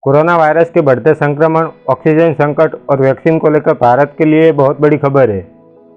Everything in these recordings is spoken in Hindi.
कोरोना वायरस के बढ़ते संक्रमण, ऑक्सीजन संकट और वैक्सीन को लेकर भारत के लिए बहुत बड़ी खबर है।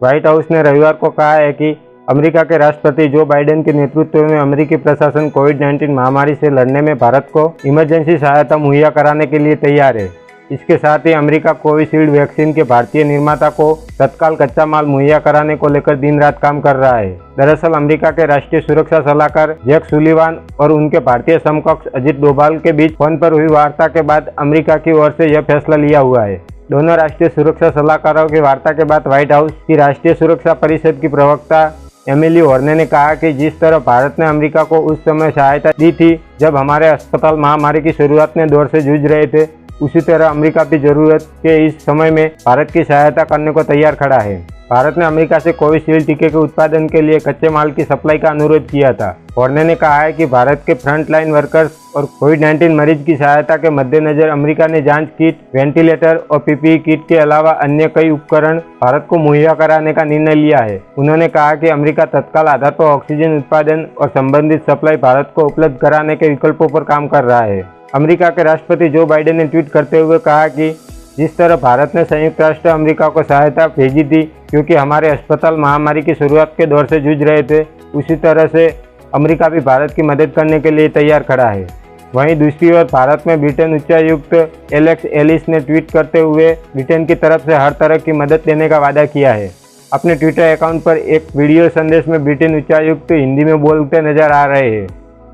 व्हाइट हाउस ने रविवार को कहा है कि अमेरिका के राष्ट्रपति जो बाइडेन के नेतृत्व में अमेरिकी प्रशासन कोविड-19 महामारी से लड़ने में भारत को इमरजेंसी सहायता मुहैया कराने के लिए तैयार है। इसके साथ ही अमेरिका कोविशील्ड वैक्सीन के भारतीय निर्माता को तत्काल कच्चा माल मुहैया कराने को लेकर दिन रात काम कर रहा है। दरअसल अमेरिका के राष्ट्रीय सुरक्षा सलाहकार जैक सुलिवान और उनके भारतीय समकक्ष अजित डोभाल के बीच फोन पर हुई वार्ता के बाद अमेरिका की ओर से यह फैसला लिया हुआ है। दोनों राष्ट्रीय सुरक्षा सलाहकारों की वार्ता के बाद व्हाइट हाउस की राष्ट्रीय सुरक्षा परिषद की प्रवक्ता एमिली हॉर्ने ने कहा कि जिस तरह भारत ने अमेरिका को उस समय सहायता दी थी जब हमारे अस्पताल महामारी की शुरुआत में दौर से जूझ रहे थे, उसी तरह अमेरिका भी जरूरत के इस समय में भारत की सहायता करने को तैयार खड़ा है। भारत ने अमेरिका से कोविशील्ड टीके के उत्पादन के लिए कच्चे माल की सप्लाई का अनुरोध किया था। हॉर्ने ने कहा है कि भारत के फ्रंटलाइन वर्कर्स और कोविड-19 मरीज की सहायता के मद्देनजर अमेरिका ने जांच किट, वेंटिलेटर और पीपीई किट के अलावा अन्य कई उपकरण भारत को मुहैया कराने का निर्णय लिया है। उन्होंने कहा कि अमेरिका तत्काल आधार पर ऑक्सीजन उत्पादन और संबंधित सप्लाई भारत को उपलब्ध कराने के विकल्पों पर काम कर रहा है। अमेरिका के राष्ट्रपति जो बाइडेन ने ट्वीट करते हुए कहा कि जिस तरह भारत ने संयुक्त राष्ट्र अमेरिका को सहायता भेजी थी क्योंकि हमारे अस्पताल महामारी की शुरुआत के दौर से जूझ रहे थे, उसी तरह से अमेरिका भी भारत की मदद करने के लिए तैयार खड़ा है। वहीं दूसरी ओर भारत में ब्रिटेन उच्चायुक्त एलेक्स एलिस ने ट्वीट करते हुए ब्रिटेन की तरफ से हर तरह की मदद देने का वादा किया है। अपने ट्विटर अकाउंट पर एक वीडियो संदेश में ब्रिटेन उच्चायुक्त हिंदी में बोलते नजर आ रहे हैं।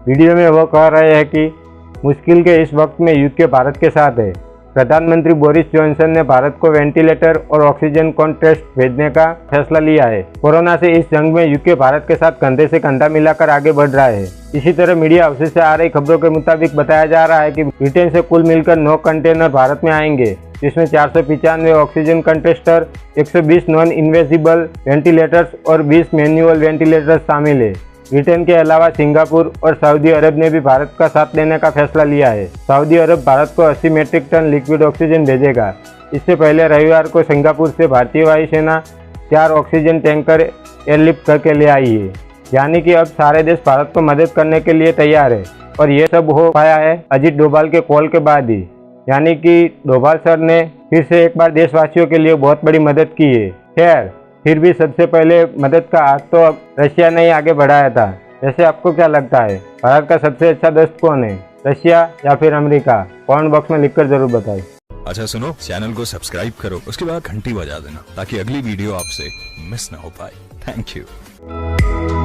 वीडियो में वह कह रहे हैं कि मुश्किल के इस वक्त में यूके भारत के साथ है। प्रधानमंत्री बोरिस जॉनसन ने भारत को वेंटिलेटर और ऑक्सीजन कॉन्ट्रेस्ट भेजने का फैसला लिया है। कोरोना से इस जंग में यूके भारत के साथ कंधे से कंधा मिलाकर आगे बढ़ रहा है। इसी तरह मीडिया हाउसेस से आ रही खबरों के मुताबिक बताया जा रहा है कि ब्रिटेन से कुल मिलकर 9 कंटेनर भारत में आएंगे, जिसमें 495 ऑक्सीजन कंट्रेस्टर, 120 नॉन इन्वेजिबल वेंटिलेटर्स और 20 मैनुअल वेंटिलेटर्स शामिल है। ब्रिटेन के अलावा सिंगापुर और सऊदी अरब ने भी भारत का साथ देने का फैसला लिया है। सऊदी अरब भारत को 80 मीट्रिक टन लिक्विड ऑक्सीजन भेजेगा। इससे पहले रविवार को सिंगापुर से भारतीय वायुसेना 4 ऑक्सीजन टैंकर एयरलिफ्ट करके ले आई है। यानी कि अब सारे देश भारत को मदद करने के लिए तैयार है और ये सब हो पाया है अजित डोभाल के कॉल के बाद ही। यानी कि डोभाल सर ने फिर से एक बार देशवासियों के लिए बहुत बड़ी मदद की है। खैर, फिर भी सबसे पहले मदद का हाथ तो अब रशिया ने ही आगे बढ़ाया था। वैसे आपको क्या लगता है, भारत का सबसे अच्छा दोस्त कौन है, रशिया या फिर अमेरिका? कमेंट बॉक्स में लिखकर जरूर बताइए। अच्छा सुनो, चैनल को सब्सक्राइब करो, उसके बाद घंटी बजा देना ताकि अगली वीडियो आपसे मिस ना हो पाए। Thank you.